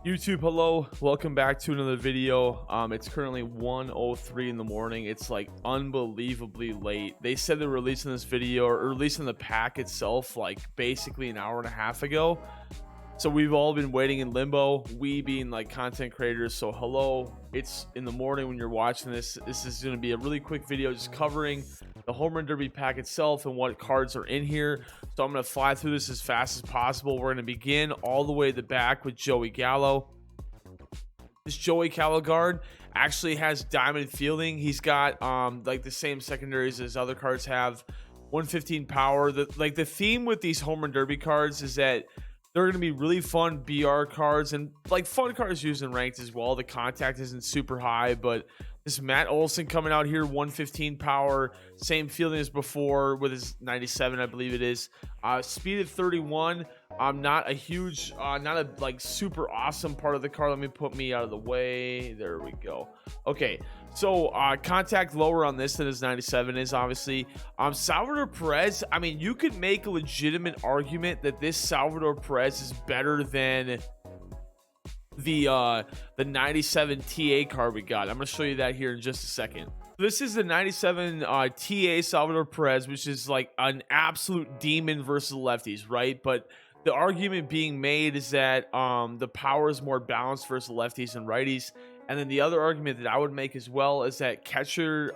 YouTube, hello, welcome back to another video. It's currently 1:03 in the morning. It's like unbelievably late. They said they're releasing this video or releasing the pack itself like basically an hour and a half ago. So we've all been waiting in limbo, we being like content creators. So hello, it's in the morning when you're watching this. This is going to be a really quick video just covering the home run derby pack itself and what cards are in here. So I'm going to fly through this as fast as possible. We're going to begin all the way to the back with Joey Gallo. This Joey Gallo guard actually has diamond fielding. He's got like the same secondaries as other cards have. 115 power. The theme with these home run derby cards is that they're going to be really fun BR cards and like fun cards used in ranked as well. The contact isn't super high, but this Matt Olson coming out here, 115 power, same fielding as before with his 97, I believe it is. Speed of 31. Not a huge, not a like super awesome part of the card. Let me put me out of the way. There we go. Okay, so contact lower on this than his 97 is obviously. Salvador Perez. I mean, you could make a legitimate argument that this Salvador Perez is better than the 97 TA card we got. I'm going to show you that here in just a second. This is the 97 TA Salvador Perez, which is like an absolute demon versus lefties, right? But the argument being made is that the power is more balanced versus lefties and righties. And then the other argument that I would make as well is that catcher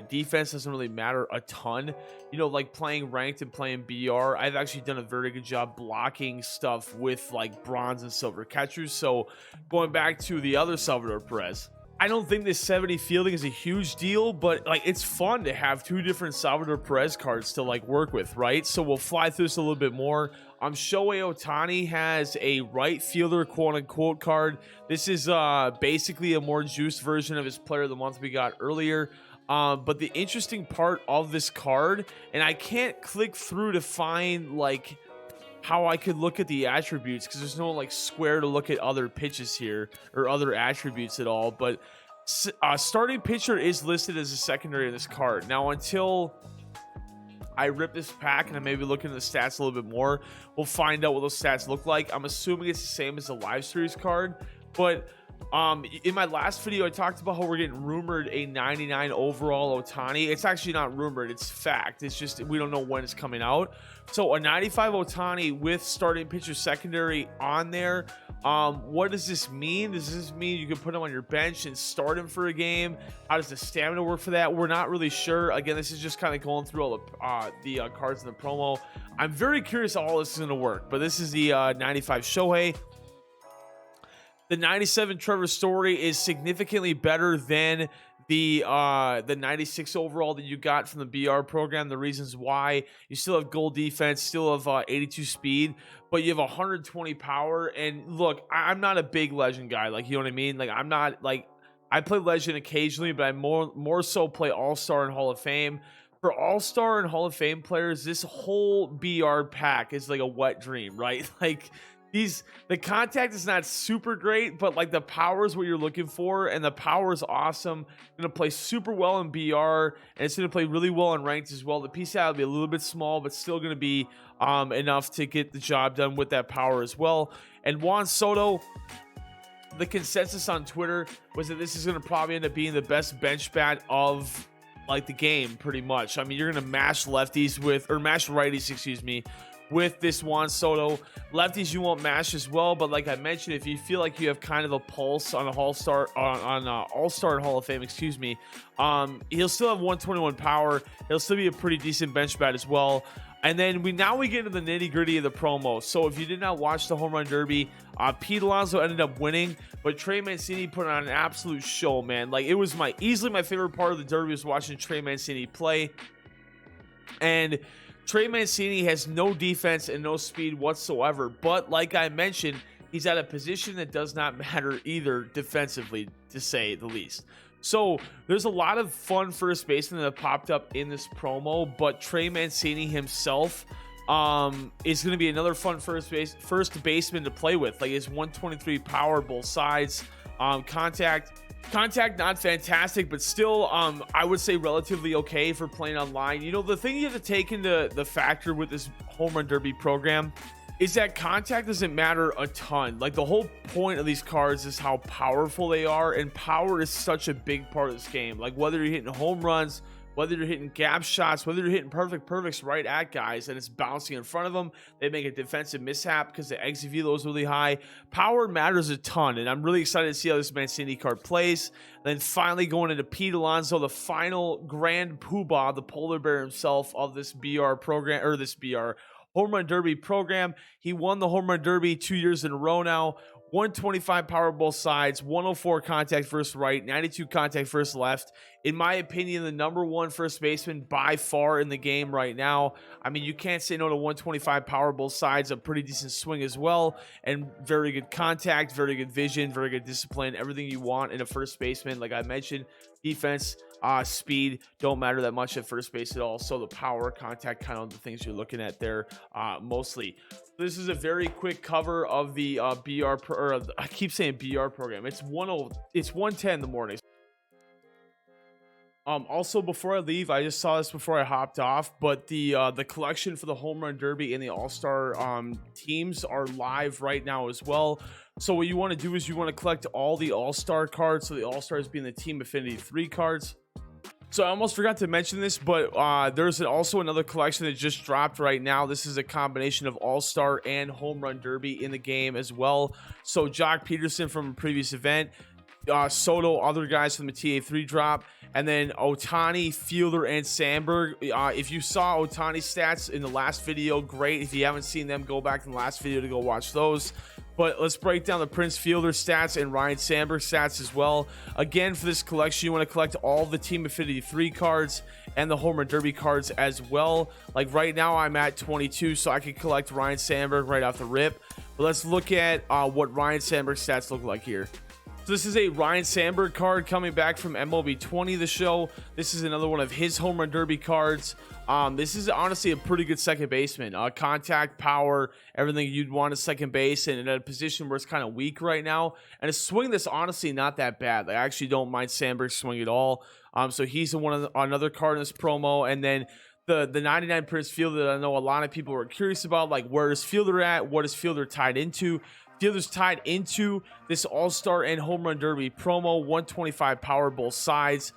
defense doesn't really matter a ton. You know, like playing ranked and playing BR, I've actually done a very good job blocking stuff with like bronze and silver catchers. So going back to the other Salvador Perez, I don't think this 70 fielding is a huge deal, but like it's fun to have two different Salvador Perez cards to like work with, right? So we'll fly through this a little bit more. Shohei Ohtani has a right fielder quote unquote card. This is basically a more juiced version of his player of the month we got earlier. But the interesting part of this card, and I can't click through to find like how I could look at the attributes because there's no like square to look at other pitches here or other attributes at all, but starting pitcher is listed as a secondary in this card. Now until I rip this pack and I maybe look into the stats a little bit more, we'll find out what those stats look like. I'm assuming it's the same as the live series card, but in my last video I talked about how we're getting rumored a 99 overall Ohtani. It's actually not rumored, it's fact. It's just we don't know when it's coming out. So a 95 Ohtani with starting pitcher secondary on there. What does this mean? Does this mean you can put him on your bench and start him for a game? How does the stamina work for that? We're not really sure. Again, this is just kind of going through all the cards in the promo. I'm very curious how all this is going to work, but this is the 95 Shohei. The 97 Trevor Story is significantly better than the 96 overall that you got from the BR program. The reasons why: you still have goal defense, still have 82 speed, but you have 120 power. And look, I'm not a big legend guy, like, you know what I mean? Like, I'm not like, I play legend occasionally, but I more so play all-star and Hall of Fame. For all-star and Hall of Fame players, this whole BR pack is like a wet dream, right? Like, the contact is not super great, but like the power is what you're looking for, and the power is awesome. Gonna play super well in BR, and it's gonna play really well in ranked as well. The PCI will be a little bit small, but still gonna be enough to get the job done with that power as well. And Juan Soto, the consensus on Twitter was that this is gonna probably end up being the best bench bat of like the game, pretty much. I mean, you're gonna mash lefties mash righties, excuse me, with this Juan Soto. Lefties you won't mash as well, but like I mentioned, if you feel like you have kind of a pulse on a all-star all-star and Hall of Fame, excuse me, he'll still have 121 power. He'll still be a pretty decent bench bat as well. And then we get into the nitty-gritty of the promo. So if you did not watch the home run derby, Pete Alonso ended up winning, but Trey Mancini put on an absolute show, man. Like, it was easily my favorite part of the derby was watching Trey Mancini play. And Trey Mancini has no defense and no speed whatsoever, but like I mentioned, he's at a position that does not matter either defensively, to say the least. So there's a lot of fun first basemen that popped up in this promo, but Trey Mancini himself is going to be another fun first baseman to play with. Like, his 123 power, both sides, Contact not fantastic, but still I would say relatively okay for playing online. You know, the thing you have to take into the factor with this home run derby program is that contact doesn't matter a ton. Like, the whole point of these cards is how powerful they are, and power is such a big part of this game. Like, whether you're hitting home runs, whether you're hitting gap shots, whether you're hitting perfects right at guys and it's bouncing in front of them, they make a defensive mishap because the exit velo is really high. Power matters a ton, and I'm really excited to see how this Mancini card plays. Then finally going into Pete Alonso, the final grand poobah, the polar bear himself of this BR program, or this BR Home Run Derby program. He won the Home Run Derby 2 years in a row now. 125 power both sides, 104 contact first right, 92 contact first left. In my opinion, the #1 first baseman by far in the game right now. I mean, you can't say no to 125 power both sides. A pretty decent swing as well, and very good contact, very good vision, very good discipline, everything you want in a first baseman. Like I mentioned, defense, speed don't matter that much at first base at all. So the power, contact, kind of the things you're looking at there mostly. This is a very quick cover of the I keep saying BR program. It's 110 in the morning. Also, before I leave, I just saw this before I hopped off, but the collection for the Home Run Derby and the All-Star teams are live right now as well. So what you want to do is you want to collect all the All-Star cards. So the All-Stars being the Team Affinity 3 cards. So I almost forgot to mention this, but there's also another collection that just dropped right now. This is a combination of All-Star and Home Run Derby in the game as well. So Jock Peterson from a previous event, Soto, other guys from the TA3 drop, and then OHTANI, Fielder, and Sandberg. If you saw OHTANI's stats in the last video, great. If you haven't seen them, go back in the last video to go watch those. But let's break down the Prince Fielder stats and Ryan Sandberg stats as well. Again, for this collection, you want to collect all the Team Affinity 3 cards and the Home Run Derby cards as well. Like right now, I'm at 22, so I can collect Ryan Sandberg right off the rip. But let's look at what Ryan Sandberg's stats look like here. So this is a Ryan Sandberg card coming back from MLB 20, the show. This is another one of his Home Run Derby cards. This is honestly a pretty good second baseman. Contact, power, everything you'd want at second base, and in a position where it's kind of weak right now. And a swing that's honestly not that bad. Like, I actually don't mind Sandberg's swing at all. So he's another card in this promo. And then the 99 Prince Fielder that I know a lot of people are curious about, like, where is Fielder at? What is Fielder tied into? Fielder's tied into this All-Star and Home Run Derby promo, 125 power both sides.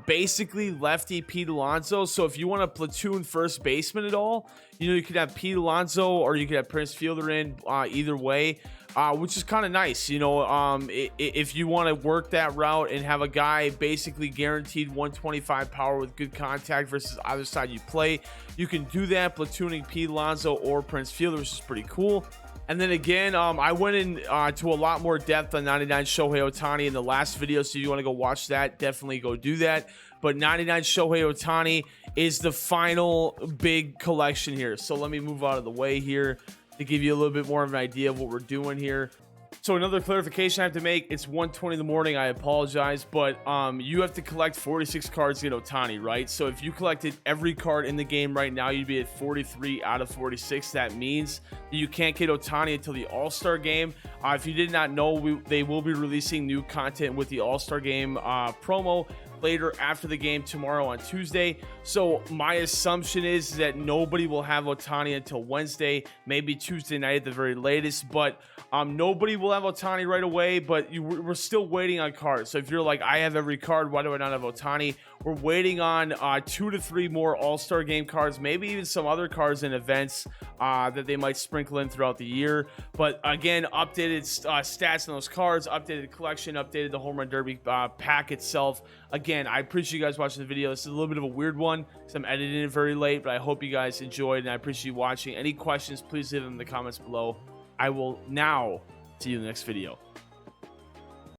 Basically lefty Pete Alonso. So if you want to platoon first baseman at all, you could have Pete Alonso or you could have Prince Fielder in, either way, which is kind of nice. If you want to work that route and have a guy basically guaranteed 125 power with good contact versus either side you play, you can do that platooning Pete Alonso or Prince Fielder, which is pretty cool. And then again, I went in to a lot more depth on 99 Shohei Ohtani in the last video, so if you want to go watch that, definitely go do that. But 99 Shohei Ohtani is the final big collection here. So let me move out of the way here to give you a little bit more of an idea of what we're doing here. So another clarification I have to make, it's 1:20 in the morning, I apologize, but you have to collect 46 cards to get Ohtani, right? So if you collected every card in the game right now, you'd be at 43 out of 46. That means that you can't get Ohtani until the All-Star game. If you did not know, they will be releasing new content with the All-Star game promo later after the game tomorrow on Tuesday. So my assumption is that nobody will have Ohtani until Wednesday, maybe Tuesday night at the very latest, but nobody will have Ohtani right away, but we're still waiting on cards. So if you're like, I have every card, why do I not have Ohtani? We're waiting on 2 to 3 more All-Star game cards, maybe even some other cards and events that they might sprinkle in throughout the year. But again, updated stats on those cards, updated collection, updated the Home Run Derby pack itself. Again, I appreciate you guys watching the video. This is a little bit of a weird one because I'm editing it very late, but I hope you guys enjoyed and I appreciate you watching. Any questions, please leave them in the comments below. I will now see you in the next video.